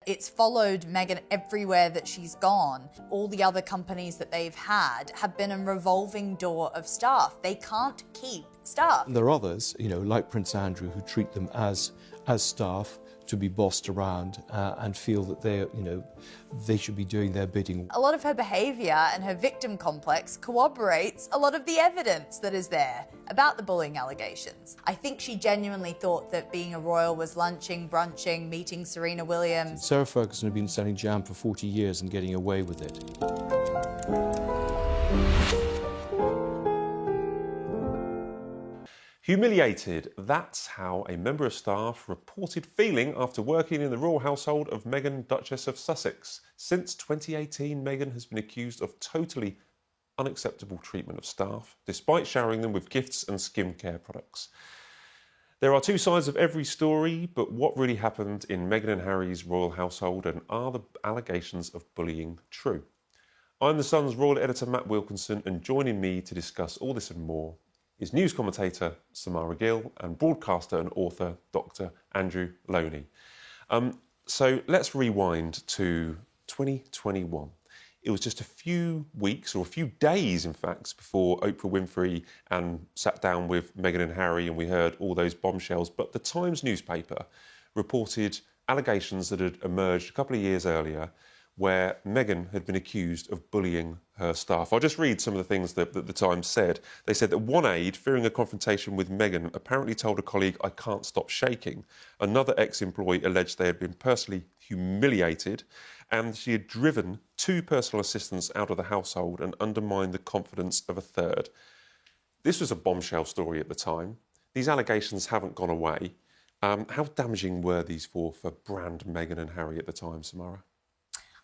It's followed Meghan everywhere that she's gone. All the other companies that they've had have been a revolving door of staff. They can't keep staff. There are others, like Prince Andrew, who treat them as staff to be bossed around and feel that they should be doing their bidding. A lot of her behaviour and her victim complex corroborates a lot of the evidence that is there about the bullying allegations. I think she genuinely thought that being a royal was lunching, brunching, meeting Serena Williams. Sarah Ferguson had been selling jam for 40 years and getting away with it. Humiliated, that's how a member of staff reported feeling after working in the royal household of Meghan, Duchess of Sussex. Since 2018, Meghan has been accused of totally unacceptable treatment of staff, despite showering them with gifts and skincare products. There are two sides of every story, but what really happened in Meghan and Harry's royal household, and are the allegations of bullying true? I'm The Sun's royal editor Matt Wilkinson, and joining me to discuss all this and more is news commentator Samara Gill and broadcaster and author Dr. Andrew Loney. So let's rewind to 2021. It was just a few weeks, or a few days in fact, before Oprah Winfrey sat down with Meghan and Harry and we heard all those bombshells. But the Times newspaper reported allegations that had emerged a couple of years earlier where Meghan had been accused of bullying her staff. I'll just read some of the things that the Times said. They said that one aide, fearing a confrontation with Meghan, apparently told a colleague, "I can't stop shaking." Another ex-employee alleged they had been personally humiliated, and she had driven two personal assistants out of the household and undermined the confidence of a third. This was a bombshell story at the time. These allegations haven't gone away. How damaging were these for brand Meghan and Harry at the time, Samara?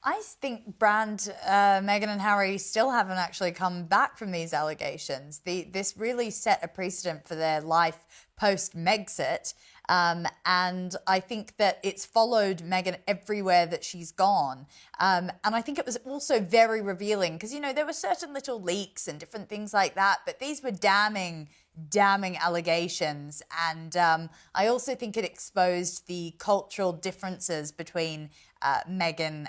I think brand Meghan and Harry still haven't actually come back from these allegations. This really set a precedent for their life post-Megxit. And I think that it's followed Meghan everywhere that she's gone. And I think it was also very revealing because, there were certain little leaks and different things like that, but these were damning allegations. And I also think it exposed the cultural differences between Meghan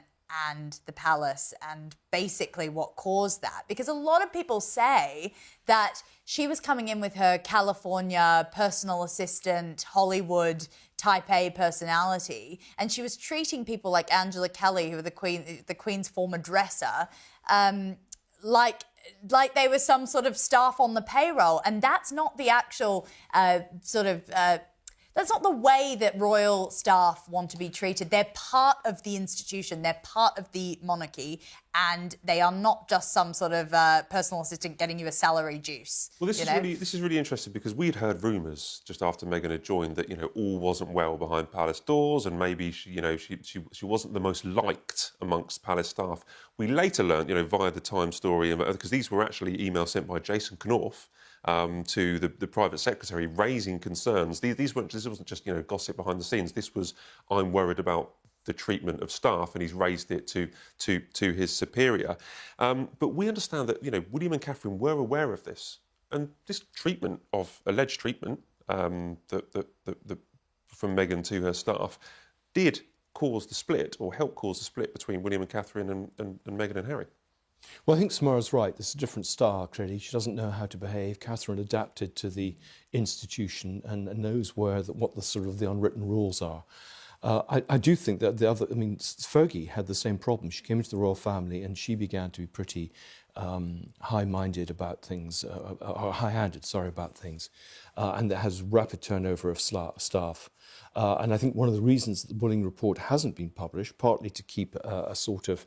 and the palace and basically what caused that. Because a lot of people say that she was coming in with her California personal assistant, Hollywood type A personality, and she was treating people like Angela Kelly, who were the Queen's former dresser, like they were some sort of staff on the payroll. And that's not the actual that's not the way that royal staff want to be treated. They're part of the institution. They're part of the monarchy. And they are not just some sort of personal assistant getting you a salary juice. Well, this is really interesting because we'd heard rumours just after Meghan had joined that, all wasn't well behind palace doors and maybe she wasn't the most liked amongst palace staff. We later learned, via the Times story, because these were actually emails sent by Jason Knorf to the private secretary raising concerns. This wasn't just gossip behind the scenes. This was, I'm worried about the treatment of staff, and he's raised it to his superior. But we understand that William and Catherine were aware of this, and this alleged treatment from Meghan to her staff did cause the split, or help cause the split between William and Catherine and Meghan and Harry. Well, I think Samara's right. This is a different style, clearly. She doesn't know how to behave. Catherine adapted to the institution and knows what the unwritten rules are. I do think that Fergie had the same problem. She came into the royal family and she began to be pretty high-minded about things, or high-handed, about things, and that has rapid turnover of staff. And I think one of the reasons that the bullying report hasn't been published, partly to keep a sort of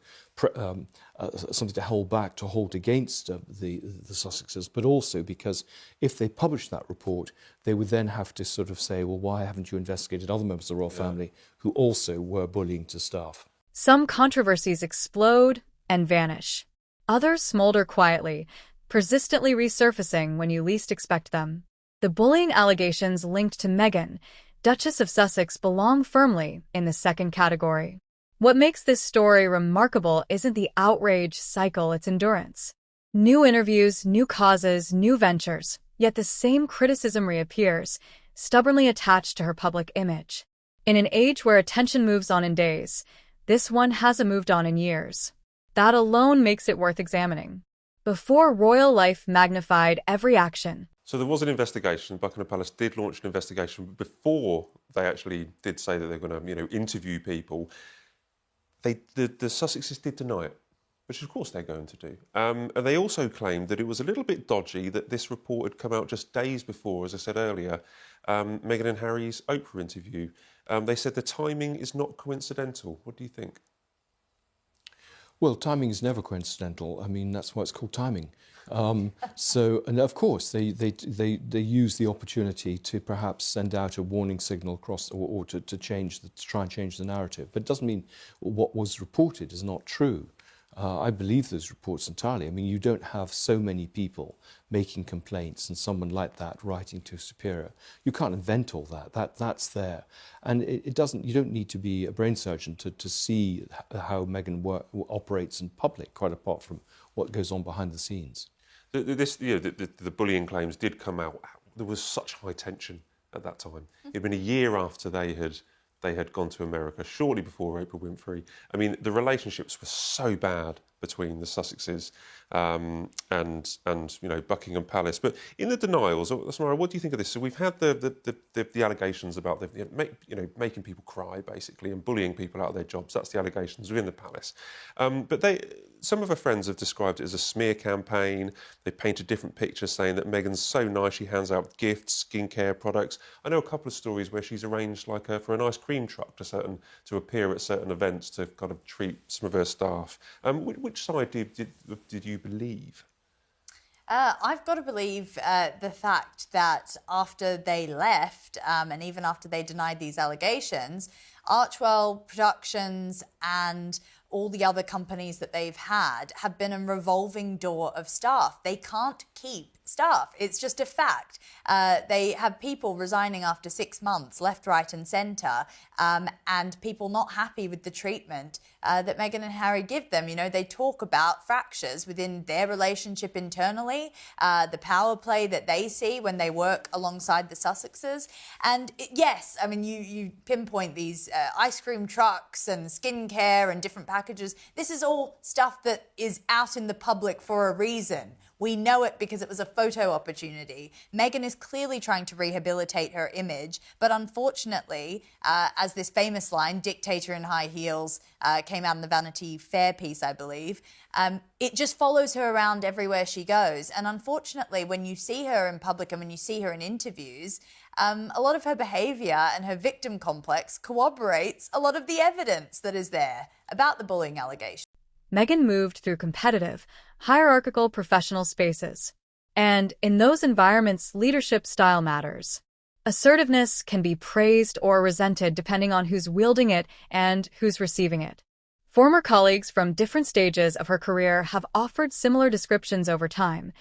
something to hold against the Sussexes, but also because if they published that report, they would then have to sort of say, well, why haven't you investigated other members of the royal family who also were bullying to staff? Some controversies explode and vanish. Others smolder quietly, persistently resurfacing when you least expect them. The bullying allegations linked to Meghan, Duchess of Sussex, belong firmly in the second category. What makes this story remarkable isn't the outrage cycle, it's endurance. New interviews, new causes, new ventures, yet the same criticism reappears, stubbornly attached to her public image. In an age where attention moves on in days, This one hasn't moved on in years. That alone makes it worth examining. Before royal life magnified every action. So there was an investigation. Buckingham Palace did launch an investigation before they actually did say that they're going to, interview people. The Sussexes did deny it, which of course they're going to do. And they also claimed that it was a little bit dodgy that this report had come out just days before, as I said earlier, Meghan and Harry's Oprah interview. They said the timing is not coincidental. What do you think? Well, timing is never coincidental. I mean, that's why it's called timing. And of course, they use the opportunity to perhaps send out a warning signal across, or to try and change the narrative. But it doesn't mean what was reported is not true. I believe those reports entirely. I mean, you don't have so many people making complaints and someone like that writing to a superior. You can't invent all that. That's there. And it doesn't. You don't need to be a brain surgeon to see how Meghan operates in public, quite apart from what goes on behind the scenes. The bullying claims did come out. There was such high tension at that time. It'd been a year after they had gone to America, shortly before Oprah Winfrey. I mean, the relationships were so bad between the Sussexes and Buckingham Palace. But in the denials, Samara, what do you think of this? So we've had the allegations about making people cry, basically, and bullying people out of their jobs. That's the allegations within the palace. But some of her friends have described it as a smear campaign. They paint a different picture, saying that Meghan's so nice, she hands out gifts, skincare products. I know a couple of stories where she's arranged for an ice cream truck to appear at certain events to kind of treat some of her staff. Which side did you believe? I've got to believe the fact that after they left, and even after they denied these allegations, Archwell Productions and all the other companies that they've had have been a revolving door of staff. They can't keep staff. It's just a fact. They have people resigning after 6 months, left, right and centre, and people not happy with the treatment that Meghan and Harry give them. They talk about fractures within their relationship internally, the power play that they see when they work alongside the Sussexes. And yes, I mean, you pinpoint these ice cream trucks and skincare and different packages. This is all stuff that is out in the public for a reason. We know it because it was a photo opportunity. Meghan is clearly trying to rehabilitate her image, but unfortunately, as this famous line, dictator in high heels, came out in the Vanity Fair piece, I believe, it just follows her around everywhere she goes. And unfortunately, when you see her in public and when you see her in interviews, a lot of her behaviour and her victim complex corroborates a lot of the evidence that is there about the bullying allegations. Meghan moved through competitive, hierarchical professional spaces. And in those environments, leadership style matters. Assertiveness can be praised or resented depending on who's wielding it and who's receiving it. Former colleagues from different stages of her career have offered similar descriptions over time: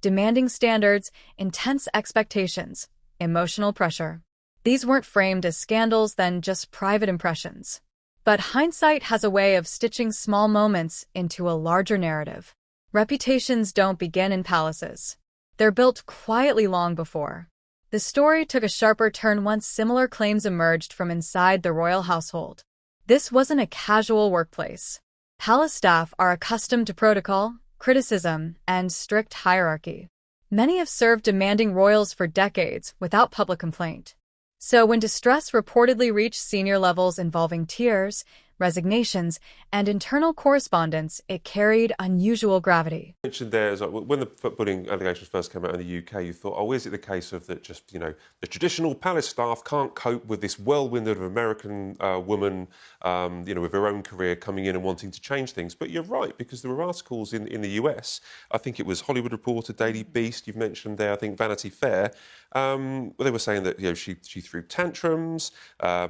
demanding standards, intense expectations, emotional pressure. These weren't framed as scandals, then just private impressions. But hindsight has a way of stitching small moments into a larger narrative. Reputations don't begin in palaces. They're built quietly long before. The story took a sharper turn once similar claims emerged from inside the royal household. This wasn't a casual workplace. Palace staff are accustomed to protocol, criticism, and strict hierarchy. Many have served demanding royals for decades without public complaint. So when distress reportedly reached senior levels involving tears, resignations, and internal correspondence, it carried unusual gravity. You mentioned there, when the bullying allegations first came out in the UK, you thought, oh, is it the case of that just, the traditional palace staff can't cope with this whirlwind of American woman, with her own career coming in and wanting to change things? But you're right, because there were articles in the US, I think it was Hollywood Reporter, Daily Beast, you've mentioned there, I think Vanity Fair, they were saying that she threw tantrums,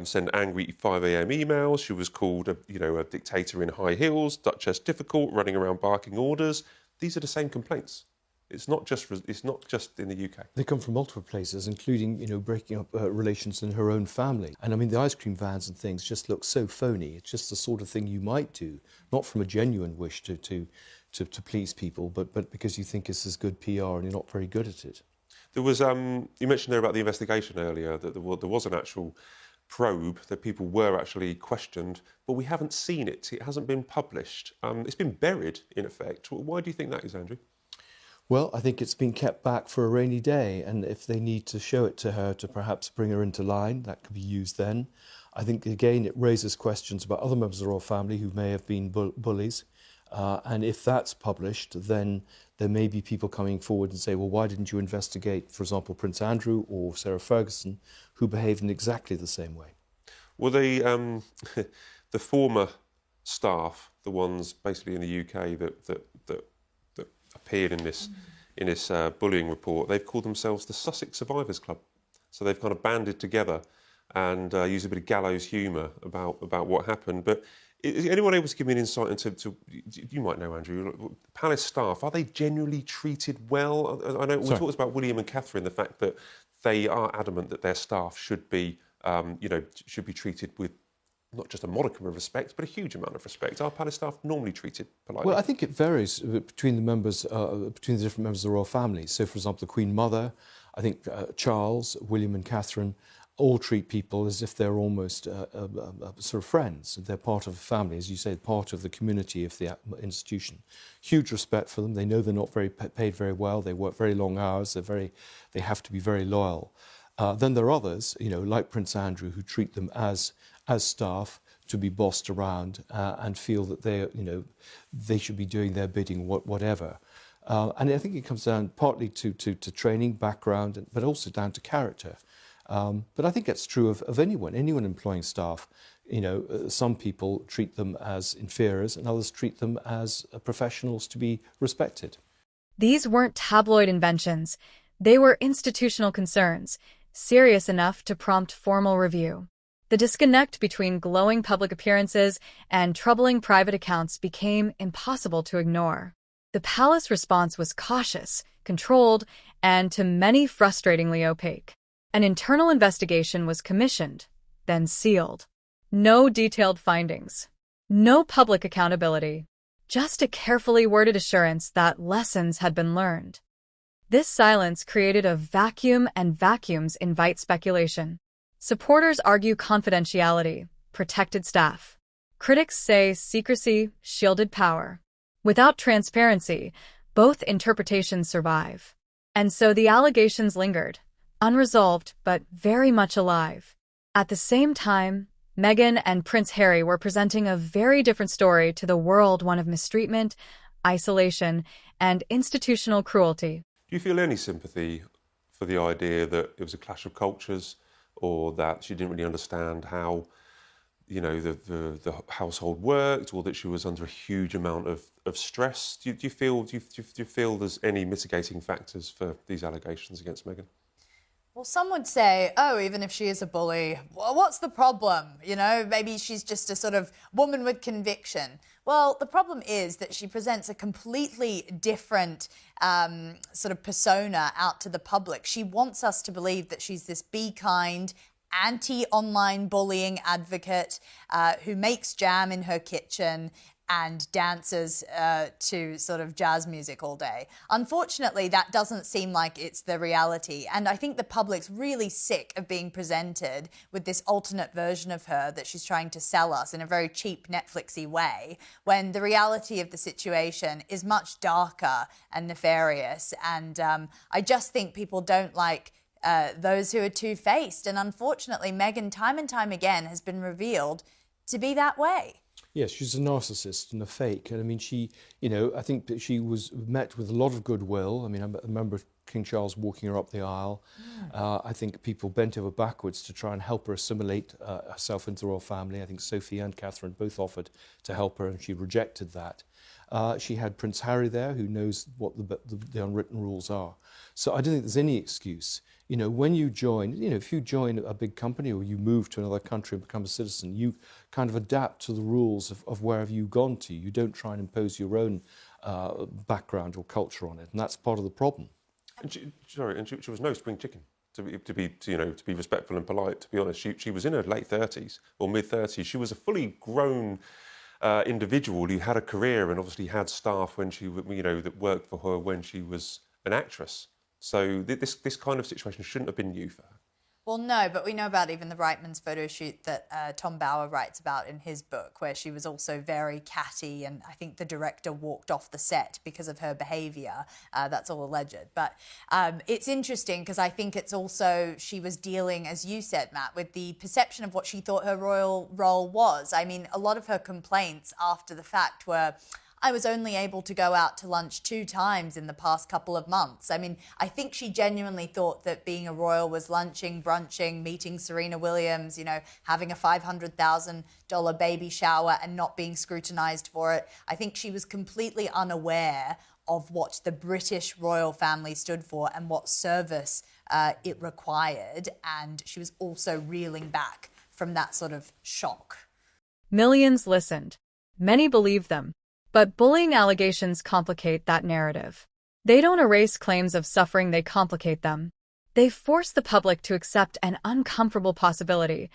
sent angry 5 a.m. emails. She was called a dictator in high heels, Duchess difficult, running around barking orders. These are the same complaints. It's not just in the UK. They come from multiple places, including breaking up relations in her own family. And I mean, the ice cream vans and things just look so phony. It's just the sort of thing you might do, not from a genuine wish to please people, but because you think it's as good PR and you're not very good at it. There was, you mentioned there about the investigation earlier, that there was an actual probe, that people were actually questioned, but we haven't seen it. It hasn't been published. It's been buried, in effect. Why do you think that is, Andrew? Well, I think it's been kept back for a rainy day, and if they need to show it to her to perhaps bring her into line, that could be used then. I think, again, it raises questions about other members of the royal family who may have been bullies. And if that's published, then there may be people coming forward and say, well, why didn't you investigate, for example, Prince Andrew or Sarah Ferguson, who behaved in exactly the same way? Well, the the former staff, the ones basically in the UK that appeared in this bullying report, they've called themselves the Sussex Survivors Club. So they've kind of banded together and used a bit of gallows humour about what happened. But is anyone able to give me an insight into you might know, Andrew, palace staff, are they genuinely treated well? I know we talked about William and Catherine, the fact that they are adamant that their staff should be, should be treated with not just a modicum of respect, but a huge amount of respect. Are palace staff normally treated politely? Well, I think it varies between the members, between the different members of the royal family. So, for example, the Queen Mother, I think Charles, William and Catherine all treat people as if they're almost sort of friends. They're part of the family, as you say, part of the community of the institution. Huge respect for them. They know they're not paid very well. They work very long hours. They have to be very loyal. Then there are others, like Prince Andrew, who treat them as staff to be bossed around and feel that they should be doing their bidding, whatever. And I think it comes down partly to training, background, but also down to character. But I think that's true of anyone employing staff. Some people treat them as inferiors and others treat them as professionals to be respected. These weren't tabloid inventions. They were institutional concerns, serious enough to prompt formal review. The disconnect between glowing public appearances and troubling private accounts became impossible to ignore. The palace response was cautious, controlled, and to many frustratingly opaque. An internal investigation was commissioned, then sealed. No detailed findings. No public accountability. Just a carefully worded assurance that lessons had been learned. This silence created a vacuum, and vacuums invite speculation. Supporters argue confidentiality, protected staff. Critics say secrecy shielded power. Without transparency, both interpretations survive. And so the allegations lingered, unresolved but very much alive. At the same time, Meghan and Prince Harry were presenting a very different story to the world, one of mistreatment, isolation, and institutional cruelty. Do you feel any sympathy for the idea that it was a clash of cultures, or that she didn't really understand how, the household worked, or that she was under a huge amount of stress? Do you feel there's any mitigating factors for these allegations against Meghan? Well, some would say, oh, even if she is a bully, well, what's the problem? Maybe she's just a sort of woman with conviction. Well, the problem is that she presents a completely different sort of persona out to the public. She wants us to believe that she's this be kind, anti-online bullying advocate who makes jam in her kitchen and dances to sort of jazz music all day. Unfortunately, that doesn't seem like it's the reality. And I think the public's really sick of being presented with this alternate version of her that she's trying to sell us in a very cheap Netflixy way, when the reality of the situation is much darker and nefarious. And I just think people don't like those who are two-faced. And unfortunately, Meghan, time and time again, has been revealed to be that way. Yes, she's a narcissist and a fake. And I mean, I think that she was met with a lot of goodwill. I mean, I remember King Charles walking her up the aisle. I think people bent over backwards to try and help her assimilate herself into the royal family. I think Sophie and Catherine both offered to help her, and she rejected that. She had Prince Harry there, who knows what the unwritten rules are. So I don't think there's any excuse. When you join, if you join a big company or you move to another country and become a citizen, you kind of adapt to the rules of wherever you've gone to. You don't try and impose your own background or culture on it, and that's part of the problem. And she was no spring chicken. To be respectful and polite. To be honest, she was in her late 30s or mid 30s. She was a fully grown individual who had a career and obviously had staff when she, that worked for her when she was an actress. So this kind of situation shouldn't have been new for her. Well, no, but we know about even the Reitman's photo shoot that Tom Bauer writes about in his book, where she was also very catty, and I think the director walked off the set because of her behaviour. That's all alleged. But it's interesting because I think it's also, she was dealing, as you said, Matt, with the perception of what she thought her royal role was. I mean, a lot of her complaints after the fact were, I was only able to go out to lunch 2 times in the past couple of months. I mean, I think she genuinely thought that being a royal was lunching, brunching, meeting Serena Williams, you know, having a $500,000 baby shower and not being scrutinised for it. I think she was completely unaware of what the British royal family stood for and what service it required. And she was also reeling back from that sort of shock. Millions listened. Many believed them. But bullying allegations complicate that narrative. They don't erase claims of suffering, they complicate them. They force the public to accept an uncomfortable possibility.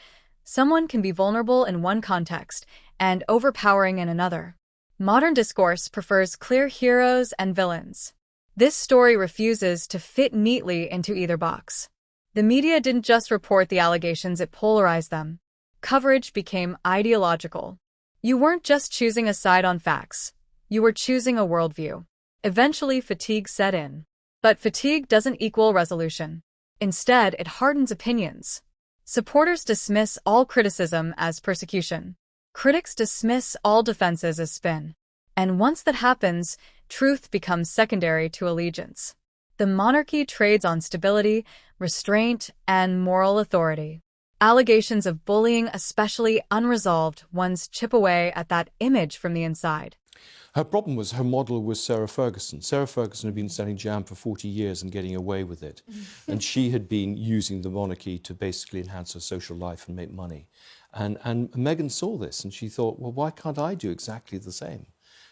Someone can be vulnerable in one context and overpowering in another. Modern discourse prefers clear heroes and villains. This story refuses to fit neatly into either box. The media didn't just report the allegations, it polarized them. Coverage became ideological. You weren't just choosing a side on facts. You were choosing a worldview. Eventually, fatigue set in. But fatigue doesn't equal resolution. Instead, it hardens opinions. Supporters dismiss all criticism as persecution. Critics dismiss all defenses as spin. And once that happens, truth becomes secondary to allegiance. The monarchy trades on stability, restraint, and moral authority. Allegations of bullying, especially unresolved ones, chip away at that image from the inside. Her problem was her model was Sarah Ferguson. Sarah Ferguson had been selling jam for 40 years and getting away with it. And she had been using the monarchy to basically enhance her social life and make money. And Meghan saw this and she thought, well, why can't I do exactly the same?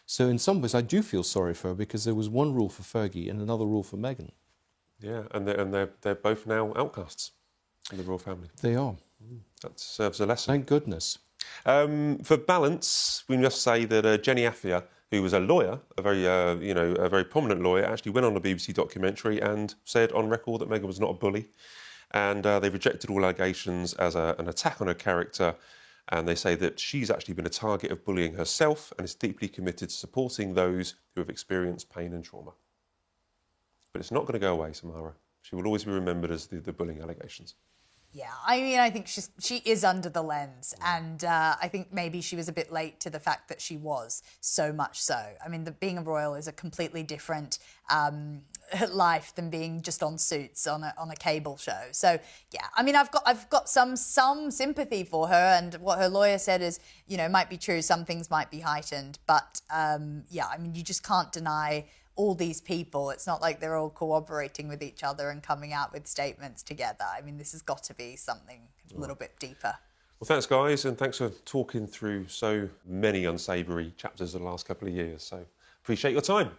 So in some ways, I do feel sorry for her because there was one rule for Fergie and another rule for Meghan. Yeah, and they're both now outcasts in the royal family. They are. That serves a lesson. Thank goodness. For balance, we must say that Jenny Affia, who was a lawyer, a very prominent lawyer, actually went on a BBC documentary and said on record that Meghan was not a bully, and they rejected all allegations as an attack on her character, and they say that she's actually been a target of bullying herself and is deeply committed to supporting those who have experienced pain and trauma. But it's not going to go away, Samara. She will always be remembered as the bullying allegations. Yeah, I mean, I think she is under the lens, and I think maybe she was a bit late to the fact that she was, so much so. I mean, being a royal is a completely different life than being just on Suits on a cable show. So yeah, I mean, I've got some sympathy for her, and what her lawyer said is, you know, might be true. Some things might be heightened, but yeah, I mean, you just can't deny all these people. It's not like they're all cooperating with each other and coming out with statements together. I mean, this has got to be something a little bit deeper. Well, thanks, guys, and thanks for talking through so many unsavoury chapters of the last couple of years. So appreciate your time.